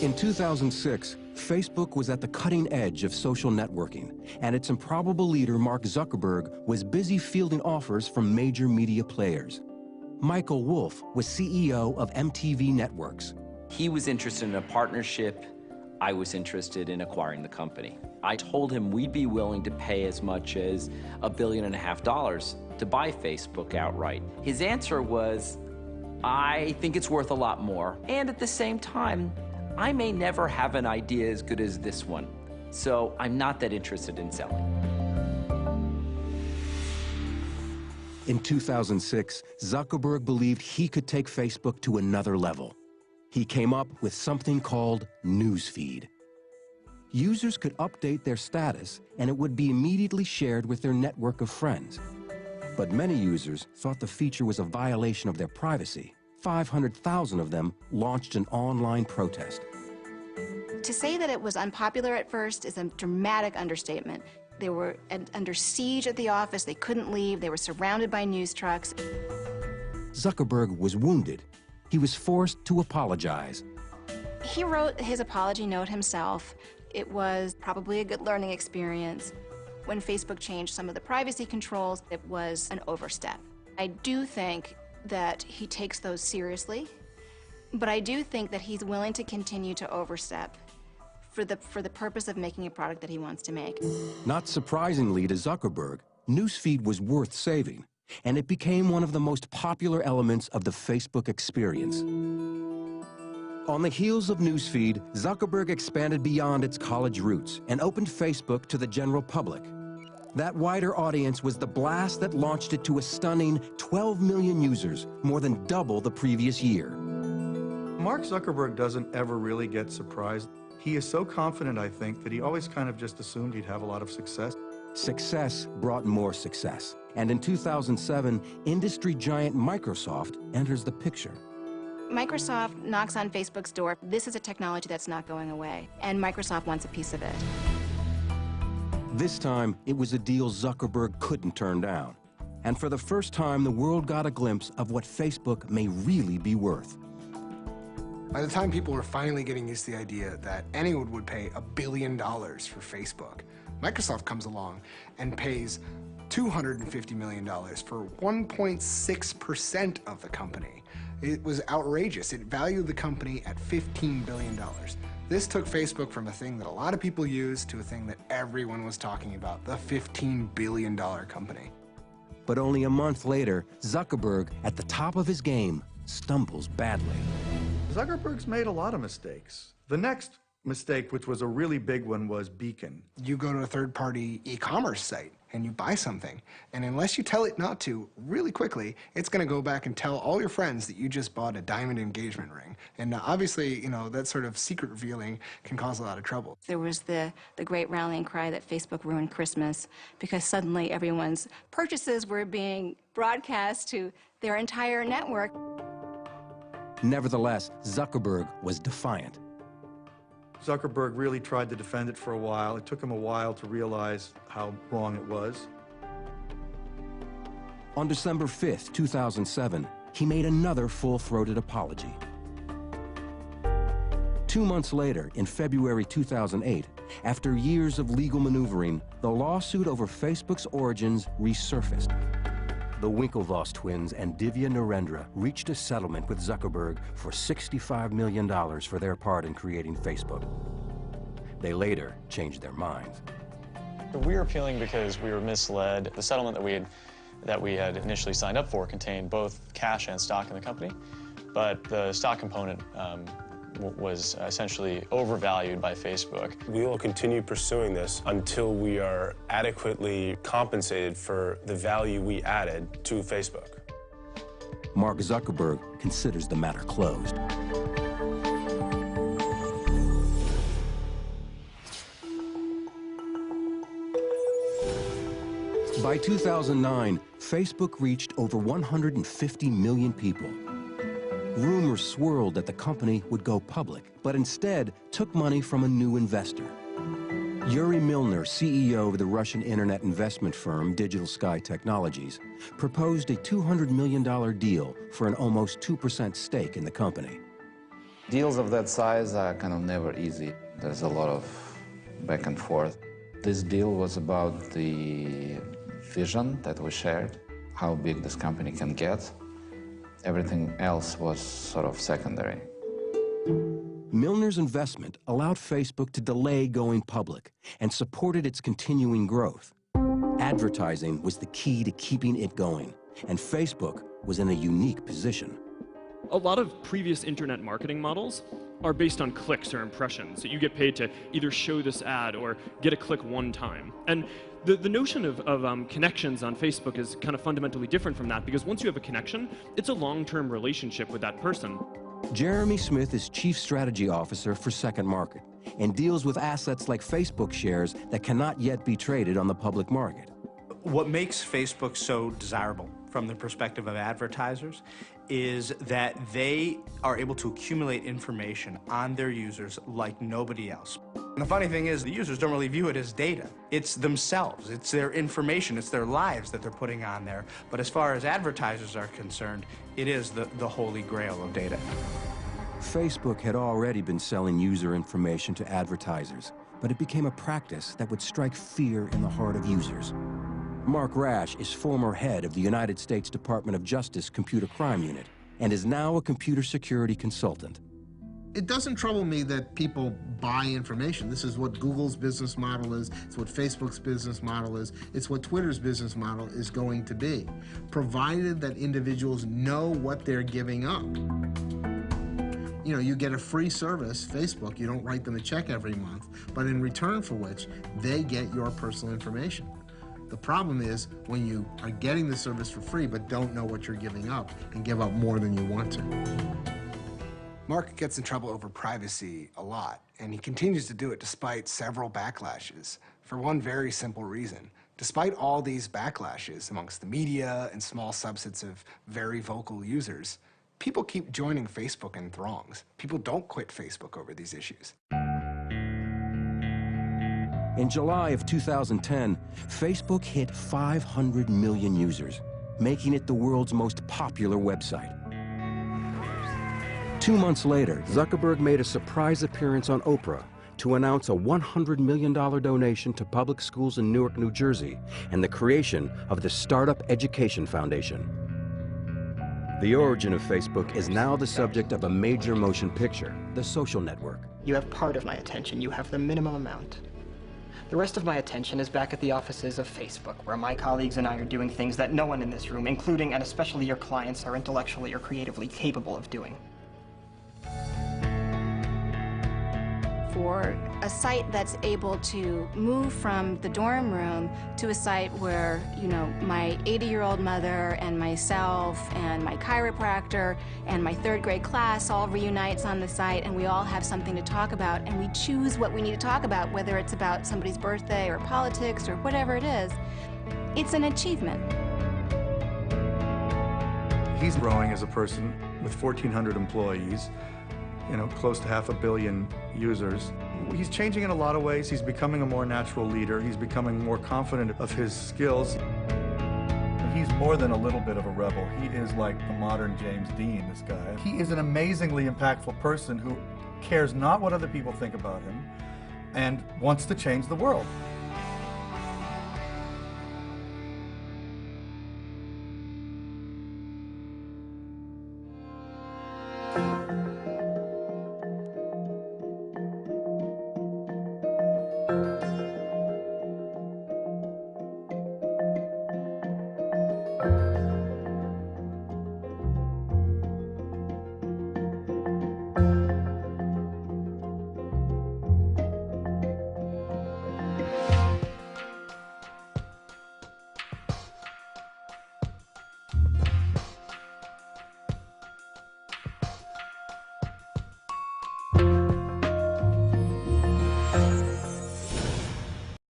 In 2006, Facebook was at the cutting edge of social networking, and its improbable leader, Mark Zuckerberg, was busy fielding offers from major media players. Michael Wolff was CEO of MTV Networks. He was interested in a partnership. I was interested in acquiring the company. I told him we'd be willing to pay as much as $1.5 billion to buy Facebook outright. His answer was, I think it's worth a lot more. And at the same time, I may never have an idea as good as this one. So I'm not that interested in selling. In 2006, Zuckerberg believed he could take Facebook to another level. He came up with something called Newsfeed. Users could update their status, and it would be immediately shared with their network of friends. But many users thought the feature was a violation of their privacy. 500,000 of them launched an online protest. To say that it was unpopular at first is a dramatic understatement. They were under siege at the office. They couldn't leave. They were surrounded by news trucks. Zuckerberg was wounded. He was forced to apologize. He wrote his apology note himself. It was probably a good learning experience. When Facebook changed some of the privacy controls, it was an overstep. I do think that he takes those seriously, but I do think that he's willing to continue to overstep for the purpose of making a product that he wants to make. Not surprisingly to Zuckerberg, Newsfeed was worth saving, and it became one of the most popular elements of the Facebook experience. On the heels of Newsfeed, Zuckerberg expanded beyond its college roots and opened Facebook to the general public. That wider audience was the blast that launched it to a stunning 12 million users, more than double the previous year. Mark Zuckerberg doesn't ever really get surprised. He is so confident, I think, that he always kind of just assumed he'd have a lot of success. Success brought more success. And in 2007, industry giant Microsoft enters the picture. Microsoft knocks on Facebook's door. This is a technology that's not going away, and Microsoft wants a piece of it. This time, it was a deal Zuckerberg couldn't turn down. And for the first time, the world got a glimpse of what Facebook may really be worth. By the time people were finally getting used to the idea that anyone would pay $1 billion for Facebook, Microsoft comes along and pays $250 million for 1.6% of the company. It was outrageous. It valued the company at $15 billion. This took Facebook from a thing that a lot of people used to a thing that everyone was talking about, the $15 billion company. But only a month later, Zuckerberg, at the top of his game, stumbles badly. Zuckerberg's made a lot of mistakes. The next mistake, which was a really big one, was Beacon. You go to a third-party e-commerce site and you buy something, and unless you tell it not to really quickly, it's going to go back and tell all your friends that you just bought a diamond engagement ring. And obviously, you know, that sort of secret revealing can cause a lot of trouble. There was the great rallying cry that Facebook ruined Christmas, because suddenly everyone's purchases were being broadcast to their entire network. Nevertheless, Zuckerberg was defiant. Zuckerberg really tried to defend it for a while. It took him a while to realize how wrong it was. On December 5th, 2007, he made another full-throated apology. 2 months later, in February 2008, after years of legal maneuvering, the lawsuit over Facebook's origins resurfaced. The Winklevoss twins and Divya Narendra reached a settlement with Zuckerberg for $65 million for their part in creating Facebook. They later changed their minds. We were appealing because we were misled. The settlement that we had initially signed up for contained both cash and stock in the company, but the stock component was essentially overvalued by Facebook. We will continue pursuing this until we are adequately compensated for the value we added to Facebook. Mark Zuckerberg considers the matter closed. By 2009, Facebook reached over 150 million people. Rumors swirled that the company would go public, but instead took money from a new investor. Yuri Milner, CEO of the Russian internet investment firm Digital Sky Technologies, proposed a $200 million deal for an almost 2% stake in the company. Deals of that size are kind of never easy. There's a lot of back and forth. This deal was about the vision that we shared, how big this company can get. Everything else was sort of secondary. Milner's investment allowed Facebook to delay going public and supported its continuing growth. Advertising was the key to keeping it going, and Facebook was in a unique position. A lot of previous internet marketing models are based on clicks or impressions, that you get paid to either show this ad or get a click one time. And the notion of connections on Facebook is kind of fundamentally different from that, because once you have a connection, it's a long-term relationship with that person. Jeremy Smith is Chief Strategy Officer for Second Market and deals with assets like Facebook shares that cannot yet be traded on the public market. What makes Facebook so desirable from the perspective of advertisers is that they are able to accumulate information on their users like nobody else. And the funny thing is, the users don't really view it as data. It's themselves, it's their information, it's their lives that they're putting on there. But as far as advertisers are concerned, it is the holy grail of data. Facebook had already been selling user information to advertisers, but it became a practice that would strike fear in the heart of users. Mark Rash is former head of the United States Department of Justice Computer Crime Unit and is now a computer security consultant. It doesn't trouble me that people buy information. This is what Google's business model is. It's what Facebook's business model is. It's what Twitter's business model is going to be, provided that individuals know what they're giving up. You know, you get a free service, Facebook, you don't write them a check every month, but in return for which, they get your personal information. The problem is when you are getting the service for free but don't know what you're giving up and give up more than you want to. Mark gets in trouble over privacy a lot, and he continues to do it despite several backlashes, for one very simple reason. Despite all these backlashes amongst the media and small subsets of very vocal users, people keep joining Facebook in throngs. People don't quit Facebook over these issues. In July of 2010, Facebook hit 500 million users, making it the world's most popular website. 2 months later, Zuckerberg made a surprise appearance on Oprah to announce a $100 million donation to public schools in Newark, New Jersey, and the creation of the Startup Education Foundation. The origin of Facebook is now the subject of a major motion picture, The Social Network. You have part of my attention. You have the minimum amount. The rest of my attention is back at the offices of Facebook, where my colleagues and I are doing things that no one in this room, including and especially your clients, are intellectually or creatively capable of doing. For a site that's able to move from the dorm room to a site where, you know, my 80-year-old mother and myself and my chiropractor and my third grade class all reunites on the site, and we all have something to talk about, and we choose what we need to talk about, whether it's about somebody's birthday or politics or whatever it is, it's an achievement. He's growing as a person with 1,400 employees, you know, close to 500 million users. He's changing in a lot of ways. He's becoming a more natural leader. He's becoming more confident of his skills. He's more than a little bit of a rebel. He is like the modern James Dean, this guy. He is an amazingly impactful person who cares not what other people think about him and wants to change the world.